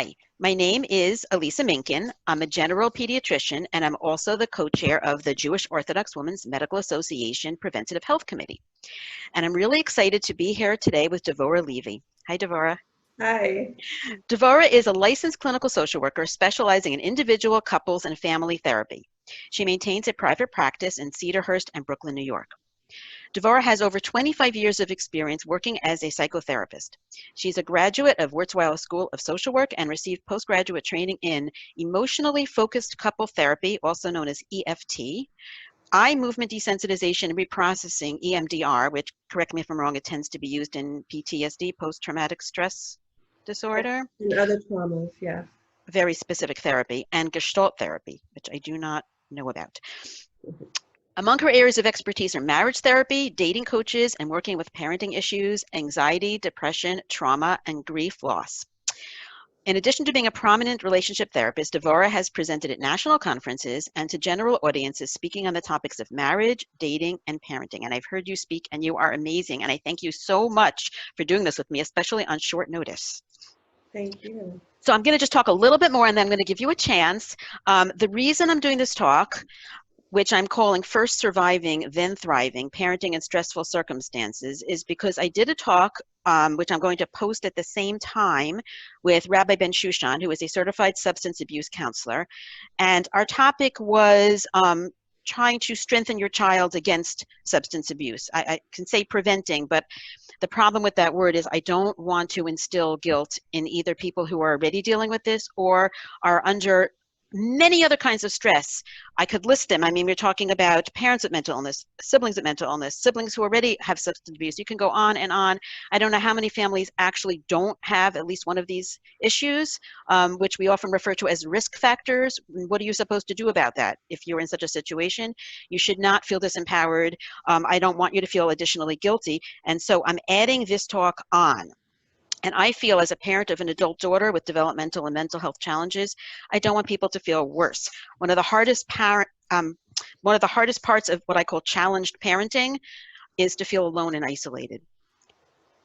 Hi, my name is Elisa Minkin. I'm a general pediatrician, and I'm also the co-chair of the Jewish Orthodox Women's Medical Association Preventative Health Committee. And I'm really excited to be here today with Devorah Levy. Hi, Devorah. Hi. Devorah is a licensed clinical social worker specializing in individual, couples, and family therapy. She maintains a private practice in Cedarhurst and Brooklyn, New York. Devorah has over 25 years of experience working as a psychotherapist. She's a graduate of Wurzweiler School of Social Work and received postgraduate training in emotionally focused couple therapy, also known as EFT, eye movement desensitization and reprocessing, EMDR, which, correct me if I'm wrong, it tends to be used in PTSD, post-traumatic stress disorder, And other traumas, yeah. very specific therapy, and Gestalt therapy, which I do not know about. Among her areas of expertise are marriage therapy, dating coaches, and working with parenting issues, anxiety, depression, trauma, and grief loss. In addition to being a prominent relationship therapist, Devorah has presented at national conferences and to general audiences speaking on the topics of marriage, dating, and parenting. And I've heard you speak, and you are amazing. And I thank you so much for doing this with me, especially on short notice. Thank you. So I'm going to just talk a little bit more, and then I'm going to give you a chance. The reason I'm doing this talk, which I'm calling First Surviving, Then Thriving, Parenting in Stressful Circumstances, is because I did a talk, which I'm going to post at the same time, with Rabbi Ben Shushan, who is a certified substance abuse counselor. And our topic was trying to strengthen your child against substance abuse. I can say preventing, but the problem with that word is I don't want to instill guilt in either people who are already dealing with this or are under many other kinds of stress. I could list them. I mean, we're talking about parents with mental illness, siblings with mental illness, siblings who already have substance abuse. You can go on and on. I don't know how many families actually don't have at least one of these issues, which we often refer to as risk factors. What are you supposed to do about that? If you're in such a situation, you should not feel disempowered. I don't want you to feel additionally guilty. And so I'm adding this talk on. And I feel, as a parent of an adult daughter with developmental and mental health challenges, I don't want people to feel worse. One of the hardest parts of what I call challenged parenting is to feel alone and isolated.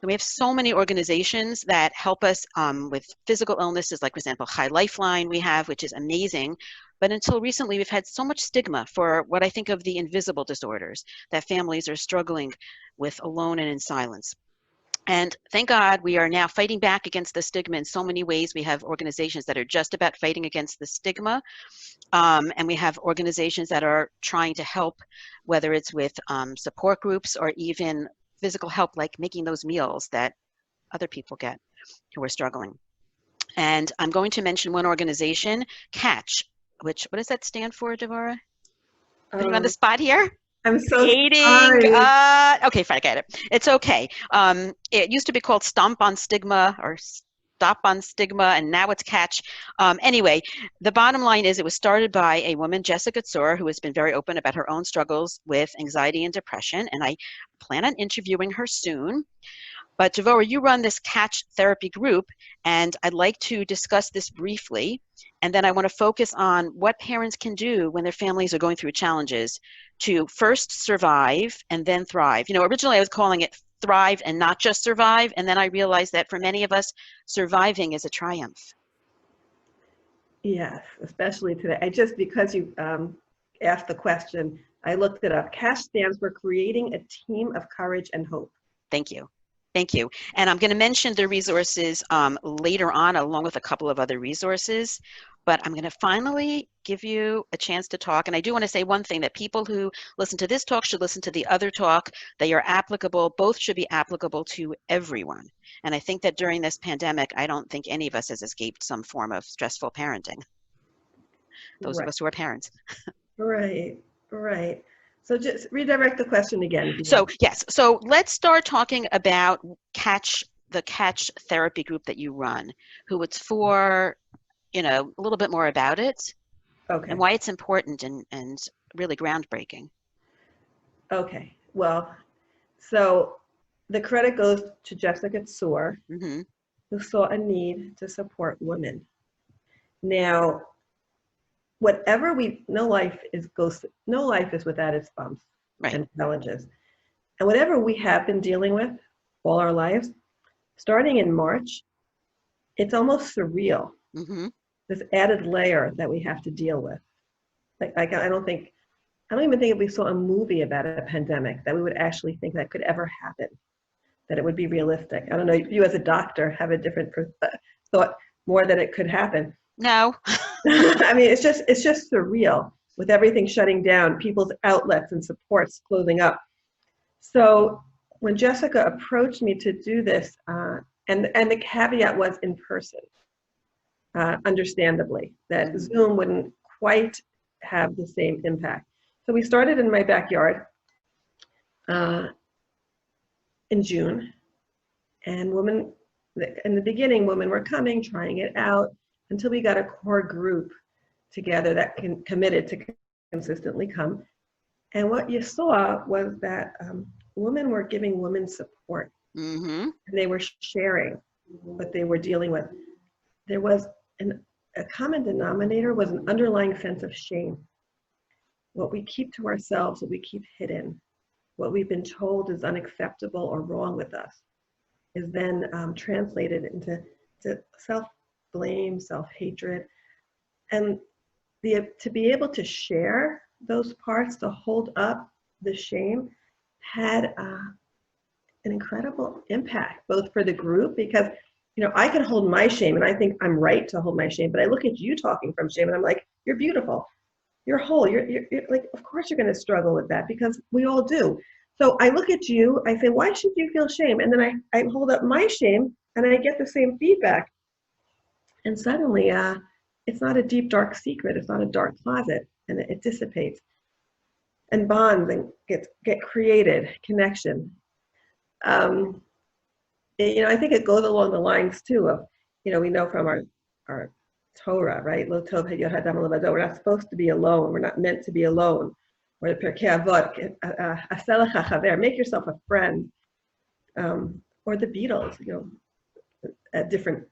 And we have so many organizations that help us with physical illnesses, like, for example, High Lifeline we have, which is amazing. But until recently, we've had so much stigma for what I think of the invisible disorders that families are struggling with alone and in silence. And thank God we are now fighting back against the stigma in so many ways. We have organizations that are just about fighting against the stigma. And we have organizations that are trying to help, whether it's with support groups or even physical help, like making those meals that other people get who are struggling. And I'm going to mention one organization, CATCH, which, what does that stand for, Devorah? Putting you on the spot here? I'm so Creating, sorry. okay, fine, I get it. It's okay. It used to be called Stomp on Stigma or Stop on Stigma, and now it's Catch. Anyway, the bottom line is it was started by a woman, Jessica Tsur, who has been very open about her own struggles with anxiety and depression, and I plan on interviewing her soon. But Devorah, you run this Catch therapy group, and I'd like to discuss this briefly. And then I want to focus on what parents can do when their families are going through challenges to first survive and then thrive. You know, originally I was calling it thrive and not just survive. And then I realized that for many of us, surviving is a triumph. Yes, especially today. Because you asked the question, I looked it up. CASH stands for Creating a Team of Courage and Hope. Thank you. Thank you. And I'm going to mention the resources later on, along with a couple of other resources. But I'm going to finally give you a chance to talk. And I do want to say one thing, that people who listen to this talk should listen to the other talk. They are applicable. Both should be applicable to everyone. And I think that during this pandemic, I don't think any of us has escaped some form of stressful parenting. Those of Right, us who are parents. right, right. So just redirect the question again. So yes, so let's start talking about the Catch therapy group that you run, who it's for, you know, a little bit more about it and Okay, why it's important and really groundbreaking. okay. Well, so the credit goes to Jessica Tsur, Mm-hmm. who saw a need to support women. Now, whatever no life is without its bumps Right. and challenges. And whatever we have been dealing with all our lives, starting in March, it's almost surreal Mm-hmm. This added layer that we have to deal with. Like I don't even think if we saw a movie about a pandemic that we would actually think that could ever happen, that it would be realistic. I don't know if you as a doctor have a different thought more that it could happen. No. I mean, it's just surreal with everything shutting down, people's outlets and supports closing up. So when Jessica approached me to do this, and the caveat was in person, understandably, that Zoom wouldn't quite have the same impact. So we started in my backyard in June, and in the beginning, women were coming, trying it out, until we got a core group together that committed to consistently come. And what you saw was that women were giving women support. Mm-hmm. And they were sharing what they were dealing with. There was a common denominator was an underlying sense of shame. What we keep to ourselves, what we keep hidden, what we've been told is unacceptable or wrong with us, is then translated into self-blame, self-hatred. And to be able to share those parts, to hold up the shame, had an incredible impact, both for the group, because I can hold my shame and I think I'm right to hold my shame, but I look at you talking from shame and I'm like, you're beautiful, you're whole, you're like, of course you're going to struggle with that, because we all do. So I look at you, I say, why should you feel shame? And then I hold up my shame and I get the same feedback. And suddenly, it's not a deep, dark secret. It's not a dark closet, and it dissipates. And bonds and get created, connection. I think it goes along the lines too of, we know from our Torah, right? Lo tov hayot hadam levado. We're not supposed to be alone. We're not meant to be alone. Or the Pirkei Avot, aseh lecha chaver, make yourself a friend. Or the Beatles, at different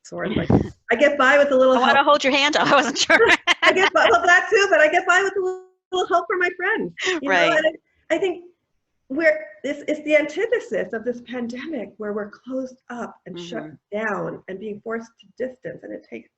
sorts. Like I get by with a little I want to help. hold your hand up. I wasn't sure. I get by, well, that too, but I get by with a little help from my friends. Right. And I think it's the antithesis of this pandemic, where we're closed up and shut down and being forced to distance, and it takes,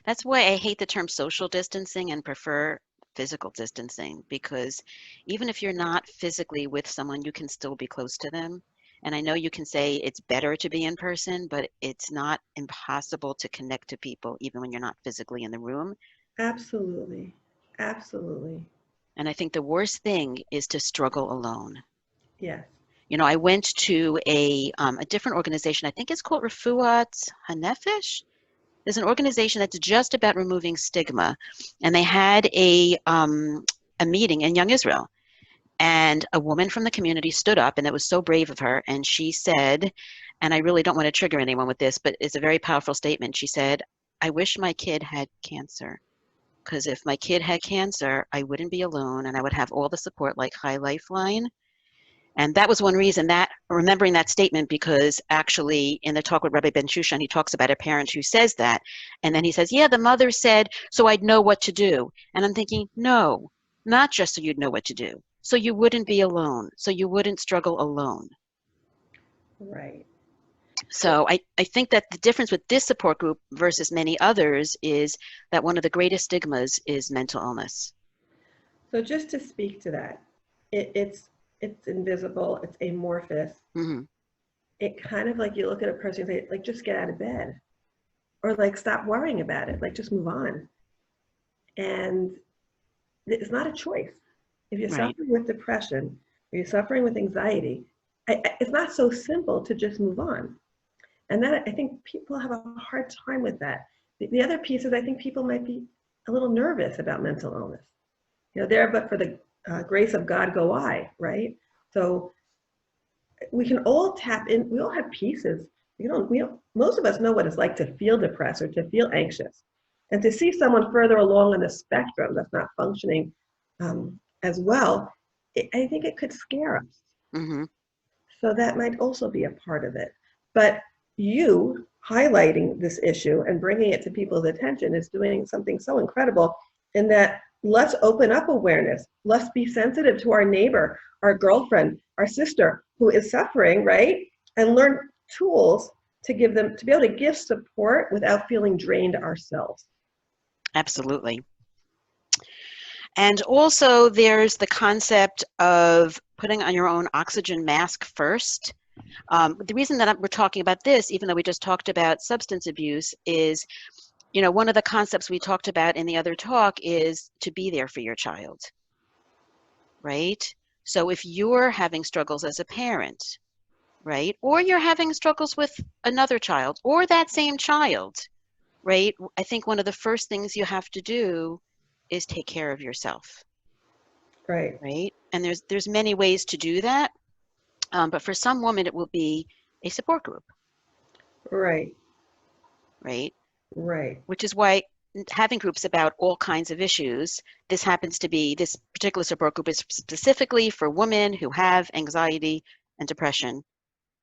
That's why I hate the term social distancing and prefer physical distancing, because even if you're not physically with someone, you can still be close to them. And I know you can say it's better to be in person, but it's not impossible to connect to people even when you're not physically in the room. Absolutely. Absolutely. And I think the worst thing is to struggle alone. Yes. I went to a different organization. I think it's called Refuat Hanefesh. There's an organization that's just about removing stigma, and they had a meeting in Young Israel, and a woman from the community stood up, and it was so brave of her, and she said, and I really don't want to trigger anyone with this, but it's a very powerful statement. She said, I wish my kid had cancer, because if my kid had cancer, I wouldn't be alone, and I would have all the support like High Lifeline. And that was one reason, that remembering that statement, because actually in the talk with Rabbi Ben Shushan, he talks about a parent who says that. And then he says, yeah, the mother said, so I'd know what to do. And I'm thinking, no, not just so you'd know what to do. So you wouldn't be alone. So you wouldn't struggle alone. Right. So I think that the difference with this support group versus many others is that one of the greatest stigmas is mental illness. So just to speak to that, it's invisible, it's amorphous. Mm-hmm. It kind of like, you look at a person and say, like, just get out of bed, or like, stop worrying about it, like, just move on. And it's not a choice. If you're suffering with depression, or you're suffering with anxiety, it's not so simple to just move on. And then I think people have a hard time with that. The other piece is, I think people might be a little nervous about mental illness. There but for the grace of God go I, right? So we can all tap in. We all have pieces. Most of us know what it's like to feel depressed or to feel anxious, and to see someone further along on the spectrum that's not functioning as well. I think it could scare us. Mm-hmm. So that might also be a part of it. But you highlighting this issue and bringing it to people's attention is doing something so incredible, in that let's open up awareness. Let's be sensitive to our neighbor, our girlfriend, our sister who is suffering, right? And learn tools to give them, to be able to give support without feeling drained ourselves. Absolutely. And also there's the concept of putting on your own oxygen mask first. The reason that we're talking about this, even though we just talked about substance abuse, is, you know, one of the concepts we talked about in the other talk is to be there for your child, right? So if you're having struggles as a parent, right, or you're having struggles with another child or that same child, right, I think one of the first things you have to do is take care of yourself, Right. right? And there's many ways to do that, but for some women it will be a support group, Right. right? Right. Which is why having groups about all kinds of issues, this happens to be, this particular support group is specifically for women who have anxiety and depression,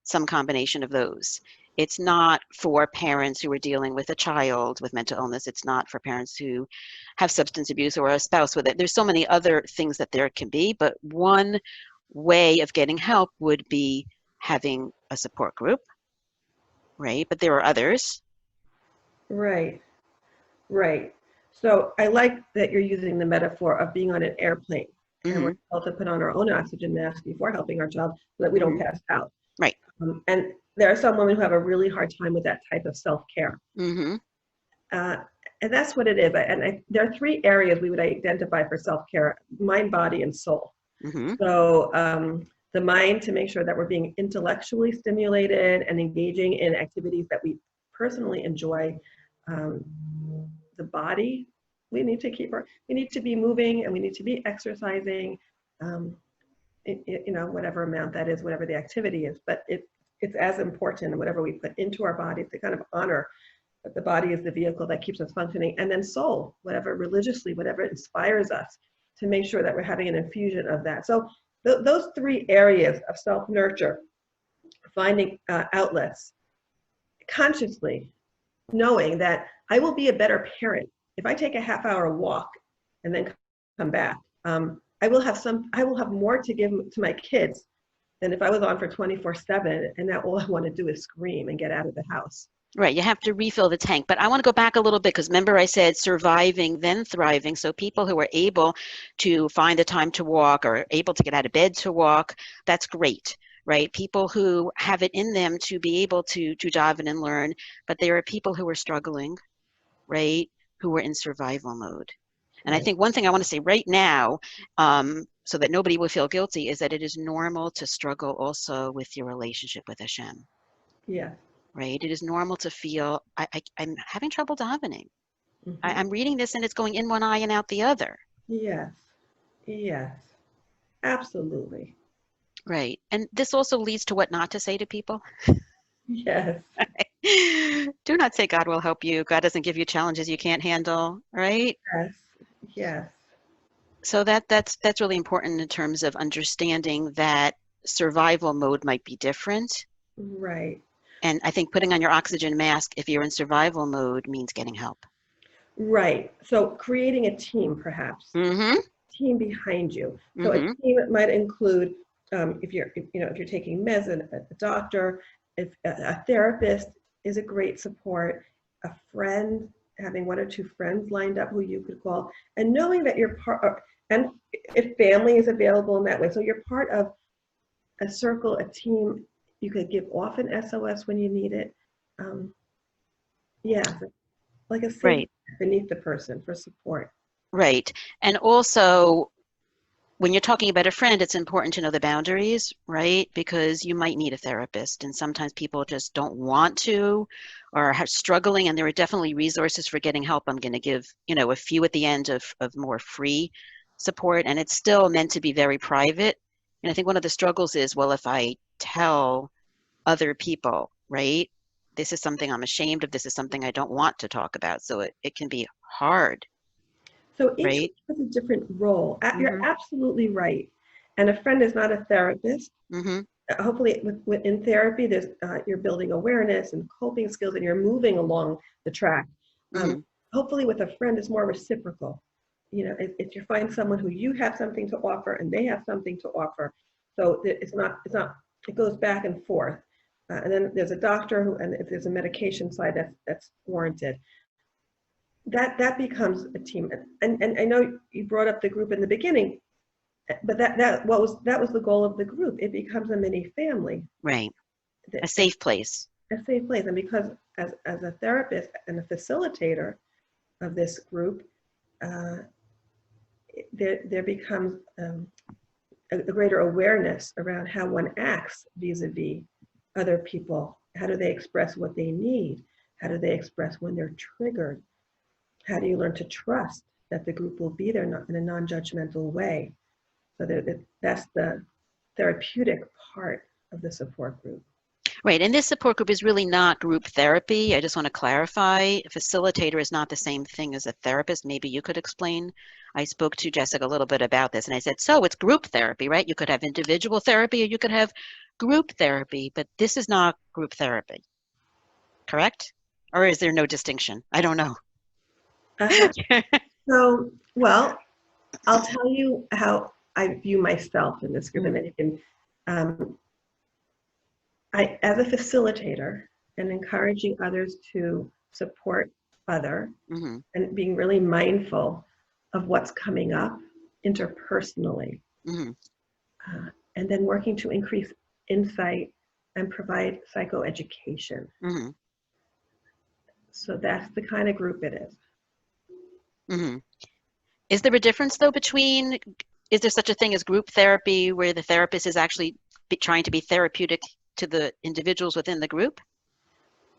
some combination of those. It's not for parents who are dealing with a child with mental illness. It's not for parents who have substance abuse or a spouse with it. There's so many other things that there can be, but one way of getting help would be having a support group, right? But there are others. Right. Right. So I like that you're using the metaphor of being on an airplane and we're Hmm. able to put on our own oxygen mask before helping our child so that we don't Hmm. pass out. Right. And there are some women who have a really hard time with that type of self-care. Hmm. Uh, and that's what it is. There are three areas we would identify for self-care: mind, body, and soul. Hmm. So the mind, to make sure that we're being intellectually stimulated and engaging in activities that we personally enjoy. Um, the body, we need to be moving and we need to be exercising, whatever amount that is, whatever the activity is. But it's as important, whatever we put into our bodies, to kind of honor that the body is the vehicle that keeps us functioning. And then soul, whatever religiously, whatever inspires us, to make sure that we're having an infusion of that. So those three areas of self-nurture, finding outlets consciously, knowing that I will be a better parent if I take a half-hour walk and then come back. I will have more to give to my kids than if I was on for 24/7 and now all I want to do is scream and get out of the house. Right, you have to refill the tank. But I want to go back a little bit because remember I said surviving, then thriving. So people who are able to find the time to walk or able to get out of bed to walk, that's great, right? People who have it in them to be able to dive in and learn, but there are people who are struggling, right? Who are in survival mode. And I Right. think one thing I want to say right now, so that nobody will feel guilty, is that it is normal to struggle also with your relationship with Hashem, Yeah. right? It is normal to feel, I'm having trouble davening. Hmm. I'm reading this and it's going in one eye and out the other. Yes. Yes. Absolutely. Right. And this also leads to what not to say to people. Yes. Do not say God will help you. God doesn't give you challenges you can't handle, right? Yes. Yes. So that's really important in terms of understanding that survival mode might be different. Right. And I think putting on your oxygen mask if you're in survival mode means getting help. Right. So creating a team, perhaps. Mm-hmm. Team behind you. So a Mm-hmm. team might include, if you're taking meds, a doctor, if a therapist is a great support, a friend, having one or two friends lined up who you could call, and knowing that you're part, and if family is available in that way, so you're part of a circle, a team. You could give off an SOS when you need it. Um, yeah, like a safety Right. beneath the person for support. Right. And also, when you're talking about a friend, it's important to know the boundaries, right? Because you might need a therapist, and sometimes people just don't want to or are struggling, and there are definitely resources for getting help. I'm going to give, a few at the end of more free support, and it's still meant to be very private. And I think one of the struggles is, well, if I tell other people, right, this is something I'm ashamed of, this is something I don't want to talk about. So it can be hard, So each right? one has a different role. You're Mm-hmm. absolutely right. And a friend is not a therapist. Mm-hmm. Hopefully, in therapy, you're building awareness and coping skills, and you're moving along the track. Um, Mm-hmm. Hopefully, with a friend, it's more reciprocal. If you find someone who you have something to offer and they have something to offer, so it's not. It goes back and forth. and then there's a doctor who, and if there's a medication side that's warranted, that becomes a team. And I know you brought up the group in the beginning, but that was the goal of the group. It becomes a mini family. Right. A safe place. A safe place. And because as a therapist and a facilitator of this group, there becomes a greater awareness around how one acts vis-a-vis other people. How do they express what they need? How do they express when they're triggered? How do you learn to trust that the group will be there in a non-judgmental way? So that's the therapeutic part of the support group. Right, and this support group is really not group therapy. I just want to clarify, a facilitator is not the same thing as a therapist. Maybe you could explain. I spoke to Jessica a little bit about this, and I said, so it's group therapy, right? You could have individual therapy or you could have group therapy, but this is not group therapy, correct? Or is there no distinction? I don't know. So, well, I'll tell you how I view myself in this group, and then you can, as a facilitator and encouraging others to support and being really mindful of what's coming up interpersonally, and then working to increase insight and provide psychoeducation. So that's the kind of group it is. Is there a difference though between, is there such a thing as group therapy where the therapist is actually trying to be therapeutic to the individuals within the group?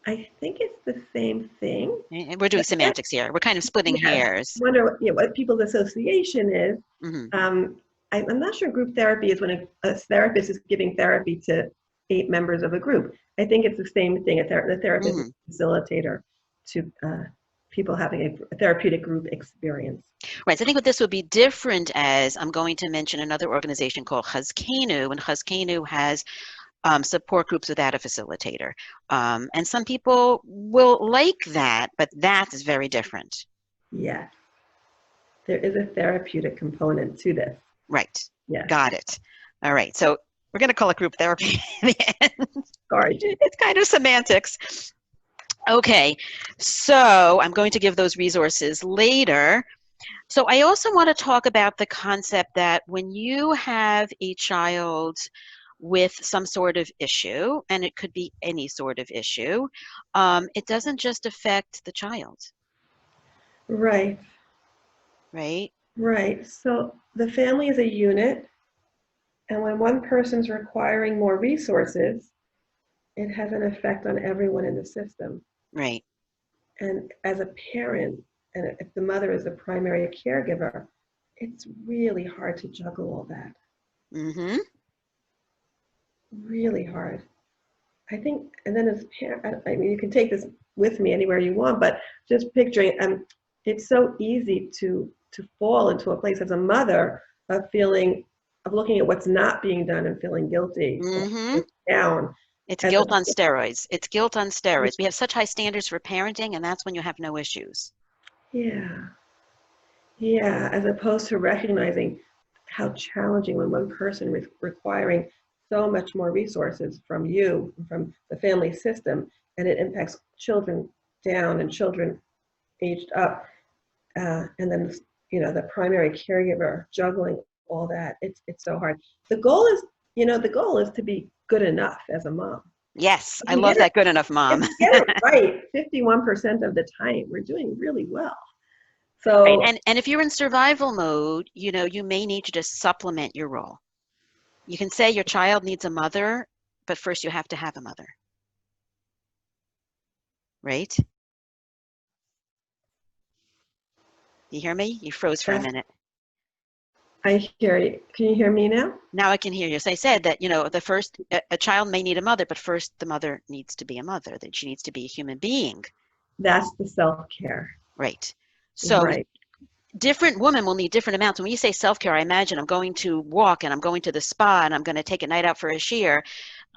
I think it's the same thing. And we're doing semantics here. We're kind of splitting hairs. I wonder what people's association is. I'm not sure group therapy is when a therapist is giving therapy to 8 members of a group. I think it's the same thing. The therapist is a facilitator to people having a therapeutic group experience. Right. So I think what this would be different as, I'm going to mention another organization called Chazkenu, and Chazkenu has support groups without a facilitator. And some people will like that, but that is very different. Yes. There is a therapeutic component to this. Right. Yeah. Got it. All right. So we're going to call it group therapy in the end. Sorry. It's kind of semantics. Okay. So I'm going to give those resources later. So I also want to talk about the concept that when you have a child with some sort of issue, and it could be any sort of issue, it doesn't just affect the child. Right. Right? Right. So the family is a unit, and when one person's requiring more resources, it has an effect on everyone in the system. Right. And as a parent, and if the mother is the primary caregiver, it's really hard to juggle all that. Really hard. I think, and then as parent, I mean, you can take this with me anywhere you want, but just picturing, it's so easy to fall into a place as a mother of looking at what's not being done and feeling guilty, down. It's guilt on steroids. It's guilt on steroids. We have such high standards for parenting, and that's when you have no issues. Yeah. Yeah, as opposed to recognizing how challenging when one person is requiring so much more resources from you, from the family system, and it impacts children down and children aged up. And then, the primary caregiver juggling all that. It's so hard. The goal is to be good enough as a mom. Yes, I love that good enough mom. Get it right 51% of the time. We're doing really well. So, right. And if you're in survival mode, you may need to just supplement your role. You can say your child needs a mother, but first you have to have a mother. Right? You hear me? You froze for a minute. I hear you. Can you hear me now? Now I can hear you. So I said that, a child may need a mother, but first the mother needs to be a mother, that she needs to be a human being. That's the self-care. Right. So different women will need different amounts. When you say self-care, I imagine I'm going to walk and I'm going to the spa and I'm going to take a night out for a shear.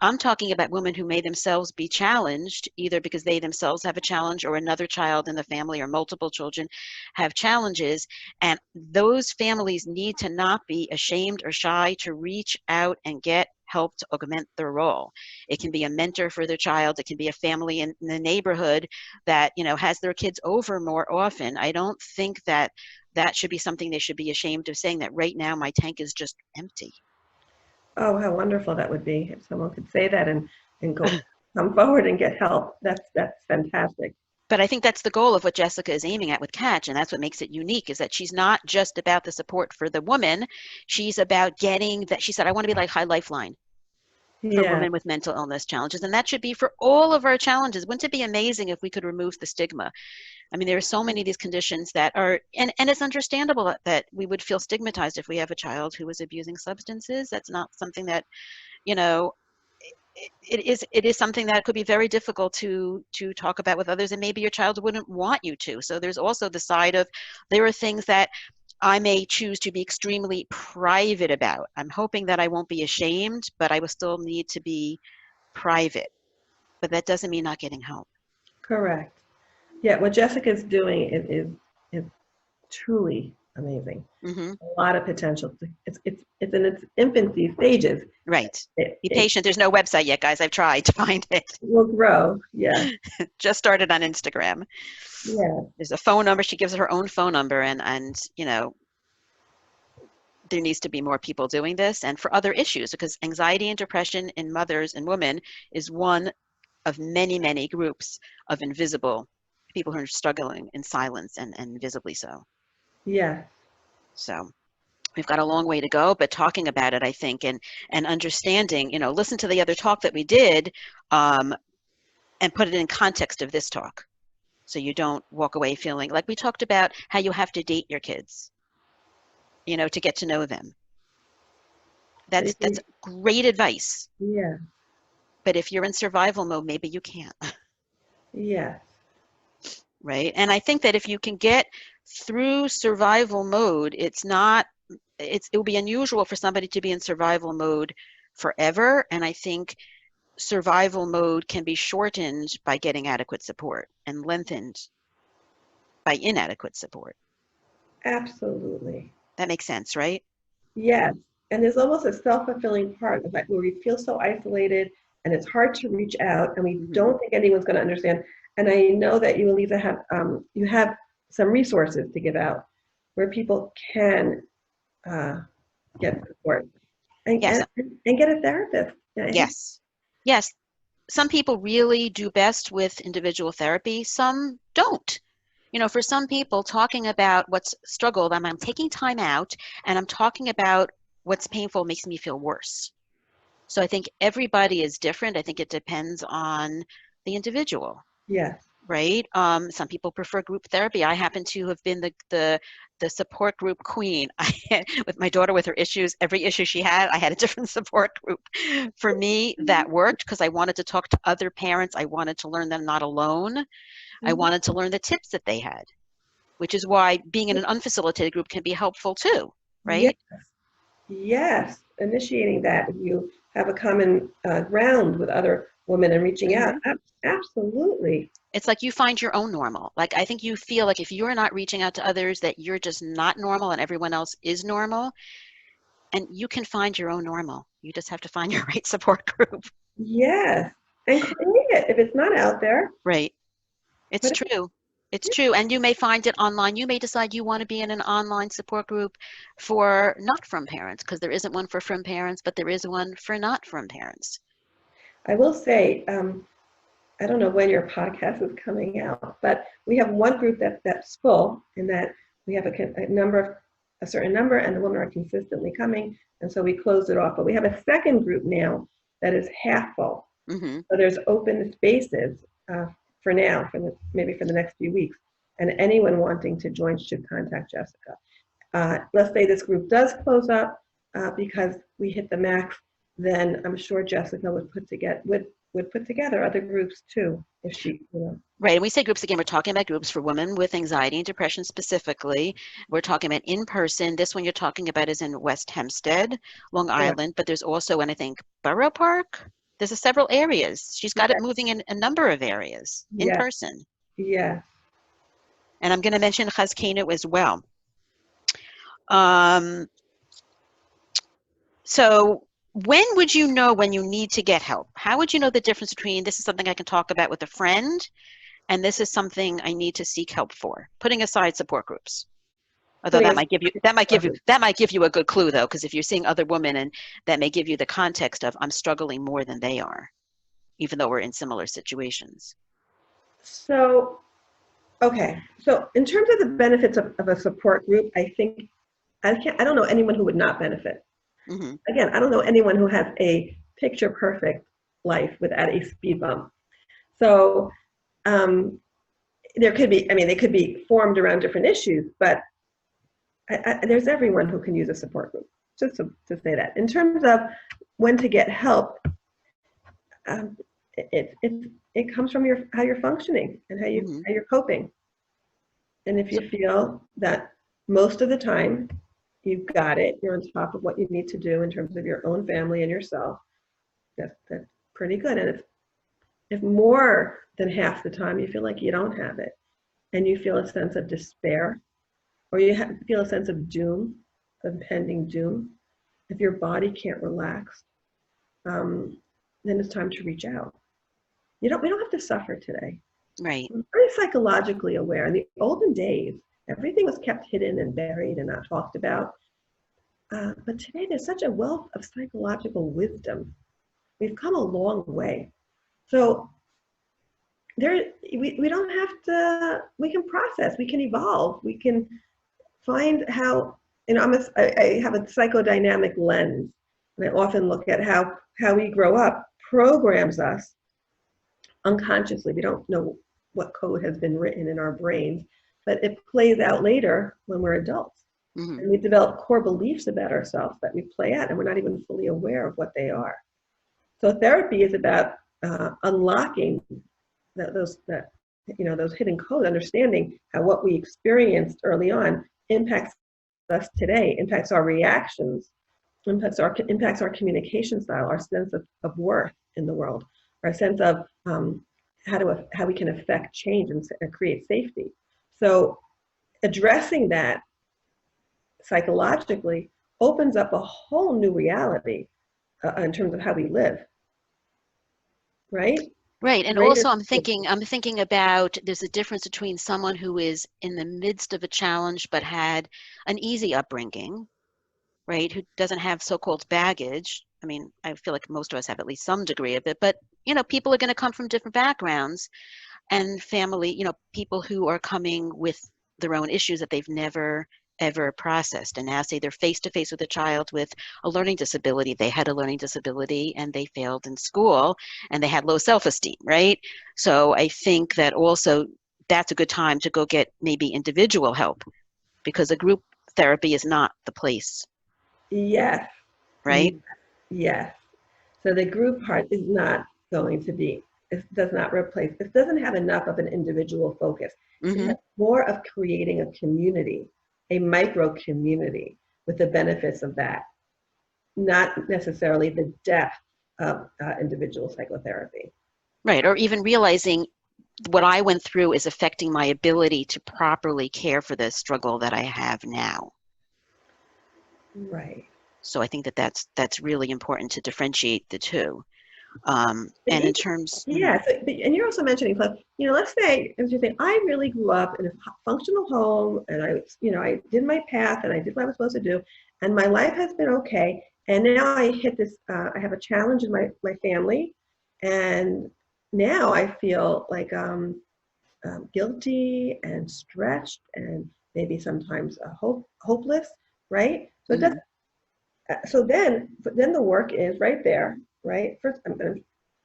I'm talking about women who may themselves be challenged, either because they themselves have a challenge or another child in the family or multiple children have challenges. And those families need to not be ashamed or shy to reach out and get help to augment their role. It can be a mentor for their child. It can be a family in the neighborhood that, has their kids over more often. I don't think that that should be something they should be ashamed of saying, that right now my tank is just empty. Oh, how wonderful that would be if someone could say that and come forward and get help. That's fantastic. But I think that's the goal of what Jessica is aiming at with Catch, and that's what makes it unique, is that she's not just about the support for the woman. She's about getting that. She said, I want to be like High Lifeline for Yeah, women with mental illness challenges, and that should be for all of our challenges. Wouldn't it be amazing if we could remove the stigma? I mean, there are so many of these conditions that are, and it's understandable that we would feel stigmatized if we have a child who is abusing substances. That's not something that, you know, it is something that could be very difficult to talk about with others, and maybe your child wouldn't want you to. So there's also the side of, there are things that I may choose to be extremely private about. I'm hoping that I won't be ashamed, but I will still need to be private. But that doesn't mean not getting help. correct. Yeah, what Jessica's doing is truly amazing. Hmm. A lot of potential. It's in its infancy stages. Right. Be It patient. There's no website yet, guys. I've tried to find it. will grow. Yeah, Just started on Instagram. yeah, There's a phone number. She gives her own phone number, and there needs to be more people doing this, and for other issues, because anxiety and depression in mothers and women is one of many, many groups of invisible people who are struggling in silence and visibly so. yeah. So we've got a long way to go, but talking about it, I think, and understanding, listen to the other talk that we did, um, and put it in context of this talk. So you don't walk away feeling like we talked about how you have to date your kids, to get to know them. That's great advice. Yeah, But if you're in survival mode, maybe you can't, yeah, right? And I think that if you can get through survival mode, it will be unusual for somebody to be in survival mode forever. And I think survival mode can be shortened by getting adequate support and lengthened by inadequate support. absolutely. That makes sense, right? Yes. And there's almost a self-fulfilling part of that where we feel so isolated and it's hard to reach out and we Mhm. don't think anyone's going to understand. And I know that you, Elisa, have some resources to give out where people can uh, get support and, Yes, and, and get a therapist. I think, yes, yes. Some people really do best with individual therapy. Some don't. For some people, talking about what's struggled, I'm taking time out and I'm talking about what's painful makes me feel worse. So I think everybody is different. I think it depends on the individual, yes. right? Some people prefer group therapy. I happen to have been the support group queen. With my daughter with her issues, every issue she had, I had a different support group. For me, that worked because I wanted to talk to other parents. I wanted to learn them not alone. I Mhm. wanted to learn the tips that they had, which is why being in an unfacilitated group can be helpful too, Yes, right? yes. Initiating that if you have a common ground with other women and reaching out. Hmm. Absolutely. It's like you find your own normal. Like, I think you feel like if you're not reaching out to others, that you're just not normal and everyone else is normal. And you can find your own normal. You just have to find your right support group. Yes. And create it if it's not out there. Right. It's Put it, true. It's true. And you may find it online. You may decide you want to be in an online support group for not from parents, because there isn't one for from parents, but there is one for not from parents. I will say, I don't know when your podcast is coming out, but we have one group that's full in that we have a certain number, and the women are consistently coming, and so we closed it off. But we have a second group now that is half full. Hmm. So there's open spaces uh, for now, maybe for the next few weeks, and anyone wanting to join should contact Jessica. Let's say this group does close up because we hit the max, then I'm sure Jessica would put together other groups too, if she. Right. And we say groups again, we're talking about groups for women with anxiety and depression specifically. We're talking about in person. This one you're talking about is in West Hempstead, Long Correct. Island, but there's also, and I think Borough Park. There's several areas. She's got Yeah. it moving in a number of areas in Yeah. person. Yeah. And I'm going to mention Chazkenu as well. Um, so when would you know when you need to get help? How would you know the difference between this is something I can talk about with a friend and this is something I need to seek help for, putting aside support groups? Although Putting that us. might give you a good clue though, because if you're seeing other women, and that may give you the context of I'm struggling more than they are, even though we're in similar situations. So, okay. So in terms of the benefits of a support group, I think I don't know anyone who would not benefit. Hmm. Again, I don't know anyone who has a picture perfect life without a speed bump. So um, there could be, I mean, they could be formed around different issues, but there's everyone who can use a support group, just to say that. In terms of when to get help, um, it comes from how you're functioning and Hmm. how you're coping. And if So, you feel that most of the time you've got it, you're on top of what you need to do in terms of your own family and yourself, that's pretty good. And if more than half the time you feel like you don't have it and you feel a sense of despair or you feel a sense of doom, impending doom, if your body can't relax, then it's time to reach out. We don't have to suffer today. right. We're very psychologically aware. In the olden days, everything was kept hidden and buried and not talked about. But today, there's such a wealth of psychological wisdom. We've come a long way. So we don't have to, we can process, we can evolve, we can find how, I have a psychodynamic lens. And I often look at how we grow up programs us unconsciously. We don't know what code has been written in our brains, but it plays out later when we're adults. Hmm. And we develop core beliefs about ourselves that we play out, and we're not even fully aware of what they are. So therapy is about unlocking those hidden codes, understanding how what we experienced early on impacts us today, impacts our reactions, impacts our communication style, our sense of worth in the world, our sense of how we can affect change and create safety. So addressing that psychologically opens up a whole new reality in terms of how we live, right? Right. And Greater. also I'm thinking about there's a difference between someone who is in the midst of a challenge but had an easy upbringing, right? Who doesn't have so-called baggage. I mean, I feel like most of us have at least some degree of it, but people are going to come from different backgrounds and family, people who are coming with their own issues that they've never ever processed. And now say they're face to face with a child with a learning disability. They had a learning disability and they failed in school and they had low self-esteem, right? So I think that also that's a good time to go get maybe individual help because a group therapy is not the place, Yes. right? Yes. So the group part is not going to be, it does not replace, it doesn't have enough of an individual focus. It Hmm. has more of creating a community, a micro community with the benefits of that, not necessarily the depth of individual psychotherapy. Right. Or even realizing what I went through is affecting my ability to properly care for the struggle that I have now. Right. So I think that that's really important to differentiate the two. And in terms, Yeah, and you're also mentioning, so, let's say, as you say, I really grew up in a functional home, and I did my path, and I did what I was supposed to do, and my life has been okay. And now I hit this, I have a challenge in my family, and now I feel like guilty and stretched, and maybe sometimes hopeless, right? So it does. mhm. So then the work is right there, right? First, I'm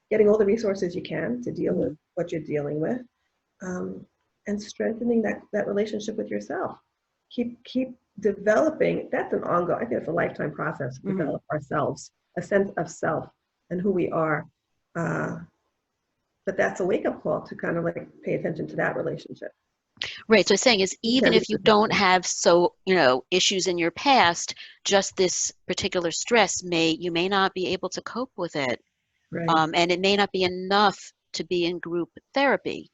getting all the resources you can to deal with Mhm. what you're dealing with, um, and strengthening that relationship with yourself. Keep developing. That's an ongoing. I think it's a lifetime process to Mhm. develop ourselves, a sense of self and who we are. Uh, but that's a wake up call to kind of like pay attention to that relationship. Right. So saying is even if you don't Intentionally. have issues in your past, just this particular stress you may not be able to cope with it Right. And it may not be enough to be in group therapy,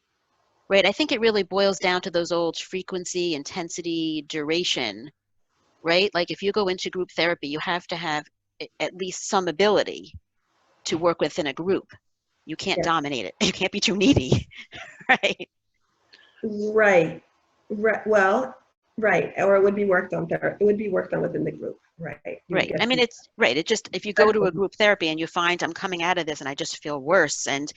right? I think it really boils down to those old frequency, intensity, duration, right? Like if you go into group therapy, you have to have at least some ability to work within a group. You can't Yes. dominate it. You can't be too needy, right? Right. Right. Well, right. Or it would be worked on there. It would be worked on within the group. Right. You would Right. get I mean, some it's right. It just, if you go to a group therapy and you find I'm coming out of this and I just feel worse, and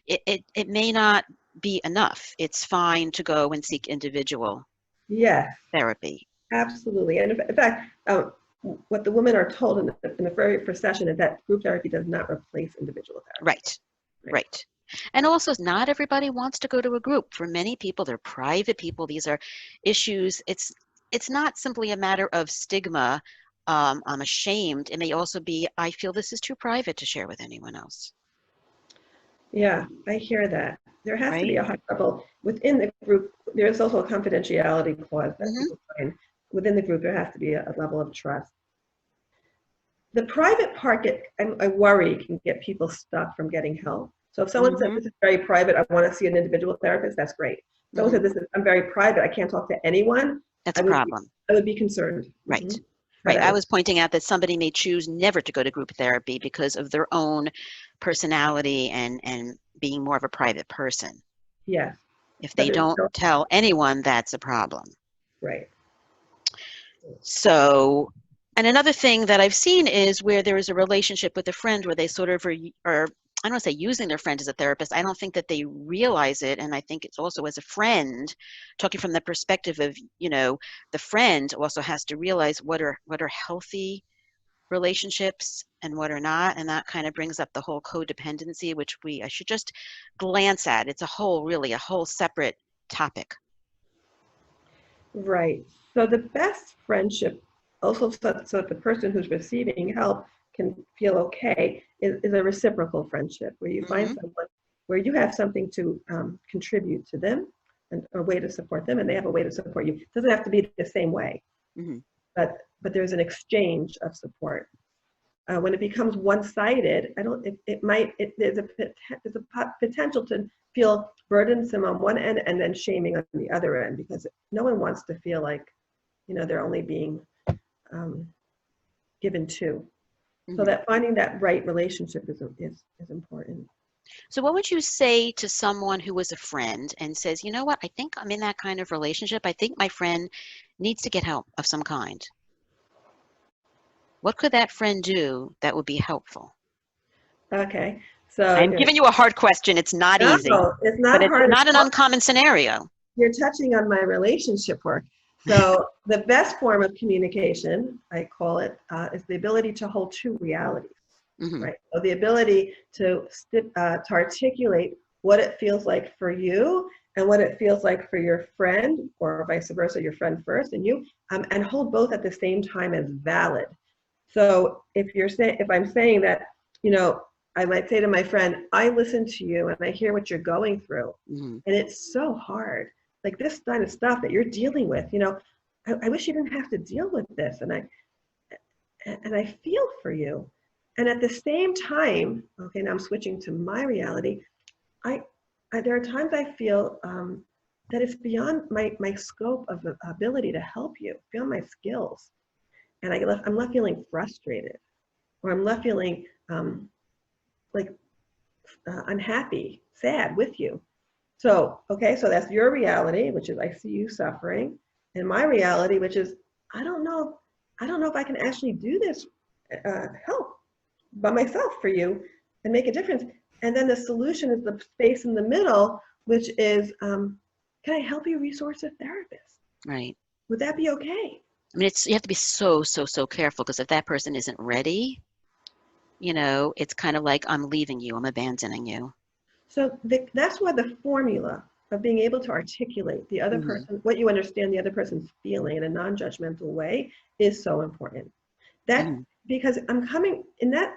it may not be enough. It's fine to go and seek individual yes, therapy. absolutely. And in fact, what the women are told in the very first session is that group therapy does not replace individual therapy. Right. Right. And also, not everybody wants to go to a group. For many people, they're private people. These are issues. It's not simply a matter of stigma. I'm ashamed. It may also be, I feel this is too private to share with anyone else. Yeah, I hear that. There has to be Right. a high level within the group. There's also a confidentiality clause that Hmm. people sign. Within the group, there has to be a level of trust. The private part, I worry, can get people stuck from getting help. So if someone says Hmm. this is very private, I want to see an individual therapist, that's great. If someone Hmm. said I'm very private, I can't talk to anyone, That's I a would problem. be concerned. Right. How Right. that I would, was pointing out that somebody may choose never to go to group therapy because of their own personality and being more of a private person. yes, If but they there's don't no, tell anyone, that's a problem. right. So, and another thing that I've seen is where there is a relationship with a friend where they sort of are, I don't want to say using their friend as a therapist. I don't think that they realize it. And I think it's also as a friend, talking from the perspective of, the friend also has to realize what are healthy relationships and what are not. And that kind of brings up the whole codependency, which I should just glance at. It's really a whole separate topic. Right. So the best friendship, also so that the person who's receiving help can feel okay, is a reciprocal friendship where you find Hmm. someone where you have something to contribute to them and a way to support them, and they have a way to support you. It doesn't have to be the same way, Hmm. but there's an exchange of support. When it becomes one-sided, I don't. There's a potential to feel burdensome on one end and then shaming on the other end because no one wants to feel like, they're only being um, given to. So Hmm. that finding that right relationship is important. So what would you say to someone who was a friend and says, you know what, I think I'm in that kind of relationship. I think my friend needs to get help of some kind. What could that friend do that would be helpful? Okay, so I'm giving you a hard question. It's not easy, no, it's but not it's hard at not an all. uncommon scenario. You're touching on my relationship work. So the best form of communication, I call it, is the ability to hold two realities, Hmm. right? So the ability to articulate what it feels like for you and what it feels like for your friend, or vice versa, your friend first and you, and hold both at the same time as valid. So if I'm saying that, I might say to my friend, I listen to you and I hear what you're going through, Hmm. and it's so hard. Like this kind of stuff that you're dealing with, I wish you didn't have to deal with this, and I feel for you. And at the same time, okay, now I'm switching to my reality. I, there are times I feel that it's beyond my scope of ability to help you, beyond my skills, and I'm left feeling frustrated, or I'm left feeling like unhappy, sad with you. So, okay, so that's your reality, which is I see you suffering, and my reality, which is I don't know, I don't know if I can actually do this help by myself for you and make a difference. And then the solution is the space in the middle, which is, can I help you resource a therapist? Right. Would that be okay? I mean, you have to be so, so, so careful because if that person isn't ready, it's kind of like I'm leaving you, I'm abandoning you. So that's why the formula of being able to articulate the other Hmm. person, what you understand the other person's feeling in a non-judgmental way is so important. That Hmm. because I'm coming in that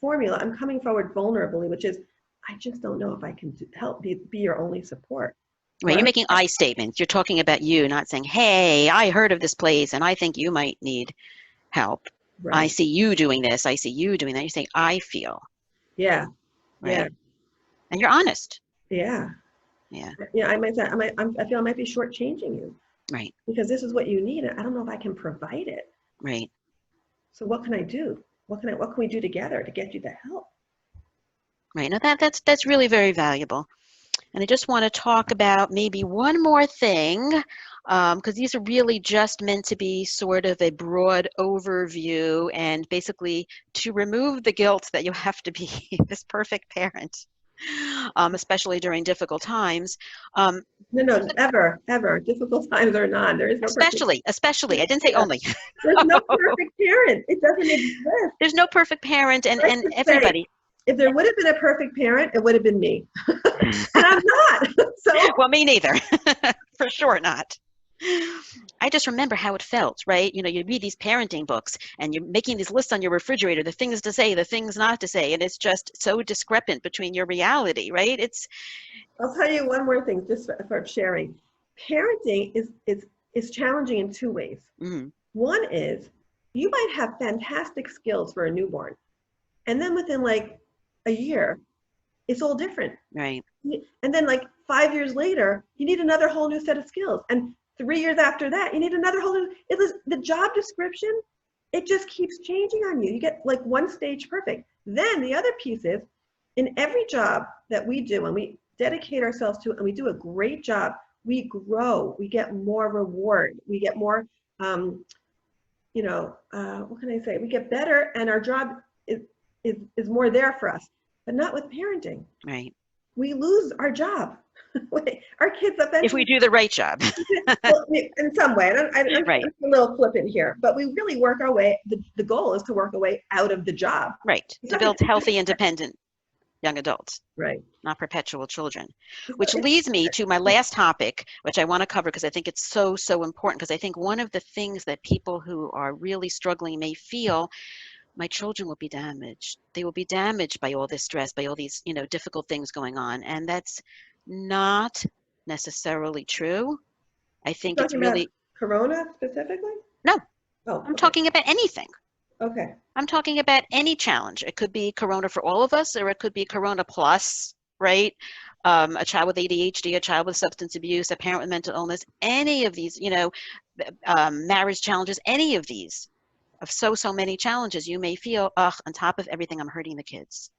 formula, I'm coming forward vulnerably, which is I just don't know if I can help be your only support. Right. Or You're I'm making I statements. You're talking about you, not saying, hey, I heard of this place and I think you might need help. I right, see you doing this. I see you doing that. You say, I feel. Yeah. Yeah. right? And you're honest. Yeah. Yeah, Yeah. I might say, I feel I might be shortchanging you right, because this is what you need. And I don't know if I can provide it. right, So what can I do? What can we do together to get you the help? right. Now that's really very valuable. And I just want to talk about maybe one more thing, because these are really just meant to be sort of a broad overview and basically to remove the guilt that you have to be this perfect parent, especially during difficult times. Um, No, no, ever, ever. Difficult times or not. There is no perfect. especially, I didn't say Yeah. only. There's no perfect parent. It doesn't exist. There's no perfect parent, I and could say, everybody. if there would have been a perfect parent, it would have been me. And I'm not. So Well, me neither. For sure not. I just remember how it felt, right? You know, you read these parenting books and you're making these lists on your refrigerator, the things to say, the things not to say, and it's just so discrepant between your reality, right? It's I'll tell you one more thing, just for sharing. Parenting is challenging in two ways. mm, One is you might have fantastic skills for a newborn, and then within like a year, it's all different. right, And then like 5 years later, you need another whole new set of skills. And 3 years after that, you need another whole new, it was the job description, it just keeps changing on you. You get like one stage perfect. Then the other piece is in every job that we do and we dedicate ourselves to and we do a great job, we grow, we get more reward, we get more, what can I say? We get better and our job is more there for us, but not with parenting. right. We lose our job. Our kids If we eventually, do the right job, well, in some way, I'm right, a little flippant here, but we really work our way, the goal is to work our way out of the job. right, to build healthy, independent young adults, Right. not perpetual children. So Which leads me to my last topic, which I want to cover because I think it's so, so important. Because I think one of the things that people who are really struggling may feel, my children will be damaged. They will be damaged by all this stress, by all these, difficult things going on. And that's not necessarily true. I you're think it's talking about really, Corona specifically? no, Oh, I'm okay. talking about anything. Okay. I'm talking about any challenge. It could be Corona for all of us, or it could be Corona plus, right? A child with ADHD, a child with substance abuse, a parent with mental illness, any of these, marriage challenges, any of these, of so many challenges, you may feel, ugh, on top of everything, I'm hurting the kids,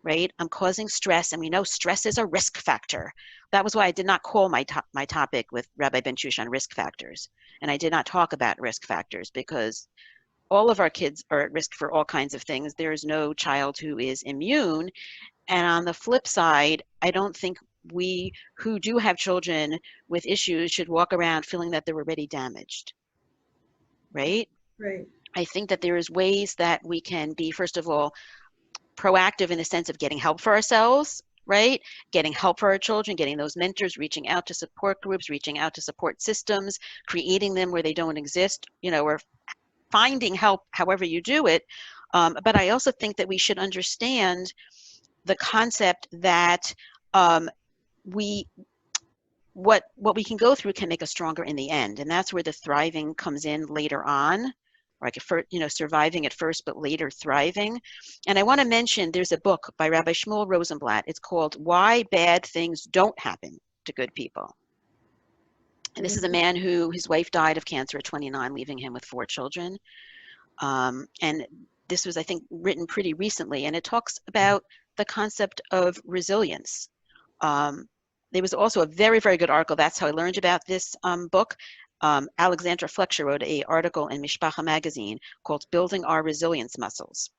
right? I'm causing stress, and we know stress is a risk factor. That was why I did not call my topic with Rabbi Ben-Shush on risk factors, and I did not talk about risk factors because all of our kids are at risk for all kinds of things. There is no child who is immune. And on the flip side, I don't think we who do have children with issues should walk around feeling that they're already damaged, right? Right. I think that there is ways that we can be, first of all, proactive in the sense of getting help for ourselves, right? Getting help for our children, getting those mentors, reaching out to support groups, reaching out to support systems, creating them where they don't exist, or finding help however you do it. But I also think that we should understand the concept that we what we can go through can make us stronger in the end, and that's where the thriving comes in later on, like surviving at first but later thriving. And I want to mention there's a book by Rabbi Shmuel Rosenblatt. It's called Why Bad Things Don't Happen to Good People. And this is a man who his wife died of cancer at 29, leaving him with 4 children. And this was, I think, written pretty recently, and it talks about the concept of resilience. There was also a very, very good article. That's how I learned about this book. Alexandra Fletcher wrote an article in Mishpacha magazine called Building Our Resilience Muscles.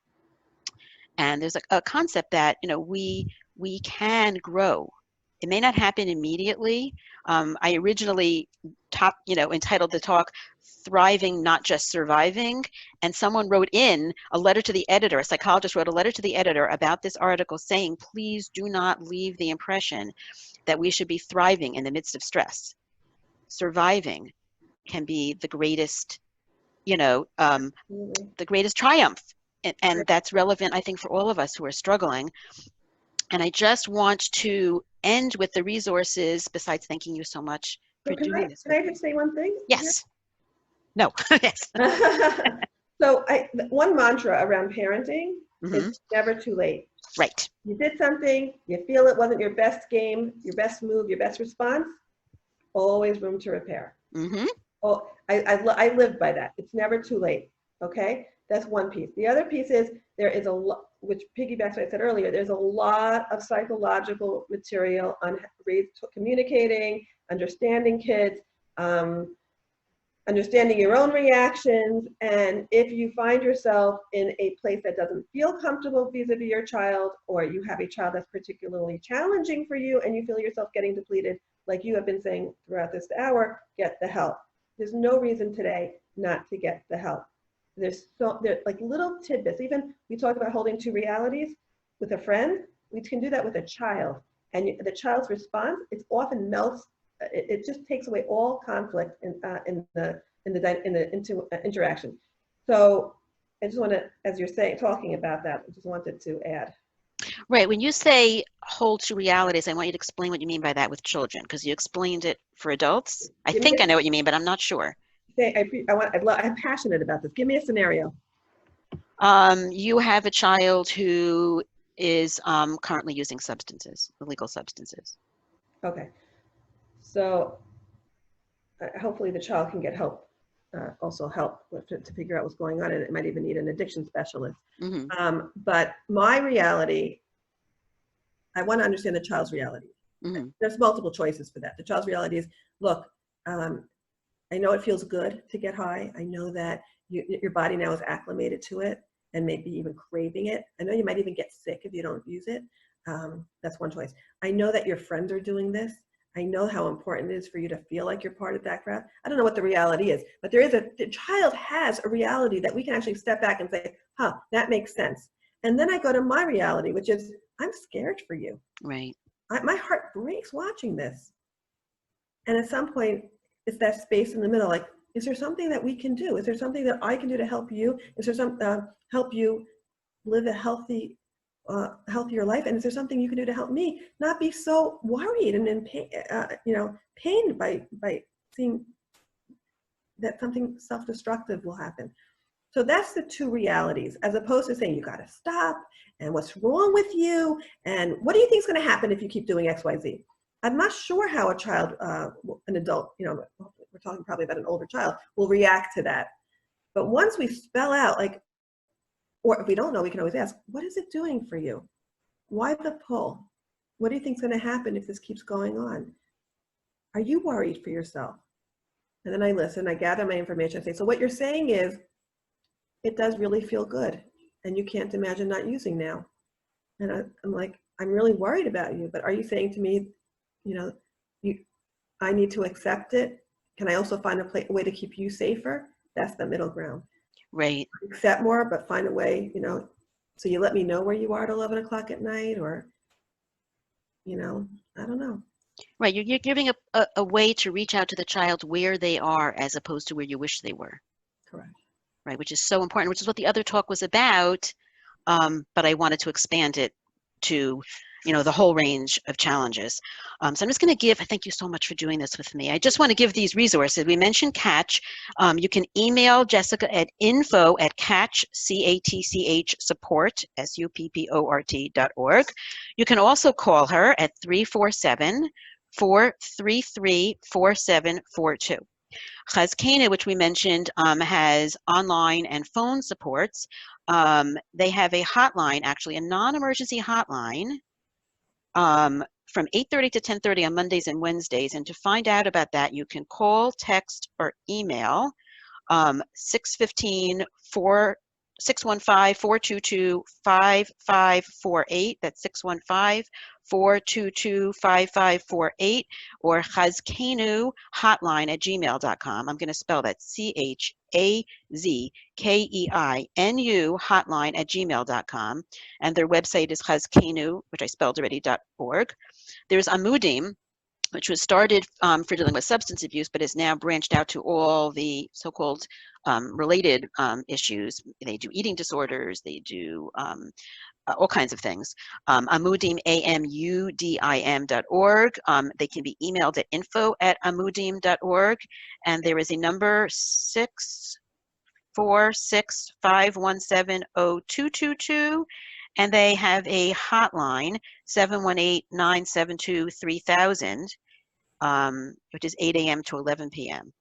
And there's a concept that, we can grow. It may not happen immediately. I originally entitled the talk Thriving, Not Just Surviving. And someone wrote in a letter to the editor, a psychologist wrote a letter to the editor about this article saying, please do not leave the impression that we should be thriving in the midst of stress. Surviving can be the greatest, the greatest triumph. And that's relevant, I think, for all of us who are struggling. And I just want to end with the resources, besides thanking you so much for doing this. Can I just say one thing? Yes. No. Yes. So one mantra around parenting Mm-hmm. It's never too late. Right. You did something, you feel it wasn't your best game, your best move, your best response, always room to repair. Mm-hmm. Oh, I live by that. It's never too late. Okay, that's one piece. The other piece is there is a lot, which piggybacks what I said earlier. There's a lot of psychological material on communicating, understanding kids, um, understanding your own reactions, and if you find yourself in a place that doesn't feel comfortable vis-a-vis your child, or you have a child that's particularly challenging for you and you feel yourself getting depleted, like you have been saying throughout this hour, get the help. There's no reason today not to get the help. There's like little tidbits. Even we talk about holding two realities with a friend. We can do that with a child, and the child's response, it often melts. It just takes away all conflict in the interaction. So I just want to, as you're talking about that, I just wanted to add. Right. When you say hold to realities, I want you to explain what you mean by that with children, because you explained it for adults. I think I know what you mean, but I'm not sure. I'm passionate about this. Give me a scenario. You have a child who is currently using substances, illegal substances. Okay. So hopefully the child can get help, also help to figure out what's going on, and it might even need an addiction specialist. Mm-hmm. But my reality, I want to understand the child's reality. Mm-hmm. There's multiple choices for that. The child's reality is, look, I know it feels good to get high. I know that your body now is acclimated to it and maybe even craving it. I know you might even get sick if you don't use it. That's one choice. I know that your friends are doing this. I know how important it is for you to feel like you're part of that crowd. I don't know what the reality is, but the child has a reality that we can actually step back and say, huh, that makes sense. And then I go to my reality, which is, I'm scared for you. Right. My heart breaks watching this. And at some point, it's that space in the middle, like, is there something that we can do? Is there something that I can do to help you? Is there some help you live a healthier life? And is there something you can do to help me not be so worried and in pain, pained by seeing that something self-destructive will happen? So that's the two realities, as opposed to saying you got to stop and what's wrong with you and what do you think is going to happen if you keep doing X, Y, Z? I'm not sure how a child, an adult, we're talking probably about an older child, will react to that. But once we spell out, like, or if we don't know, we can always ask, what is it doing for you? Why the pull? What do you think is going to happen if this keeps going on? Are you worried for yourself? And then I listen, I gather my information, I say, so what you're saying is, it does really feel good, and you can't imagine not using now. And I'm like, I'm really worried about you, but are you saying to me, I need to accept it? Can I also find a way to keep you safer? That's the middle ground. Right. Accept more, but find a way, so you let me know where you are at 11 o'clock at night, or, I don't know. Right. You're giving a way to reach out to the child where they are as opposed to where you wish they were. Correct. Right. Which is so important, which is what the other talk was about. But I wanted to expand it to, the whole range of challenges. So I'm just going to thank you so much for doing this with me. I just want to give these resources. We mentioned Catch. You can email Jessica at info@catch, CATCH, support, SUPPORT.org. You can also call her at 347-433-4742. Chazkenu, which we mentioned, has online and phone supports. They have a hotline, actually a non-emergency hotline, from 8:30 to 10:30 on Mondays and Wednesdays. And to find out about that, you can call, text, or email 615-422-5548. That's 615-422-5548, or Chazkenu hotline at gmail.com. I'm going to spell that CHAZKEINU hotline at gmail.com. And their website is Chazkenu, which I spelled already, .org. There's Amudim, which was started for dealing with substance abuse, but is now branched out to all the so-called related issues. They do eating disorders, they do all kinds of things. Amudim, AMUDIM.org. They can be emailed at info@amudim.org. And there is a number 647-433-4742 846-517-0222. And they have a hotline, 718-972-3000, which is 8 a.m. to 11 p.m.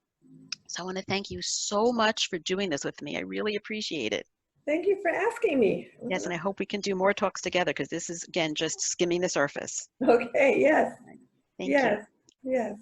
So I want to thank you so much for doing this with me. I really appreciate it. Thank you for asking me. Yes, and I hope we can do more talks together, because this is, again, just skimming the surface. Okay, yes. Thank Yes. you. Yes.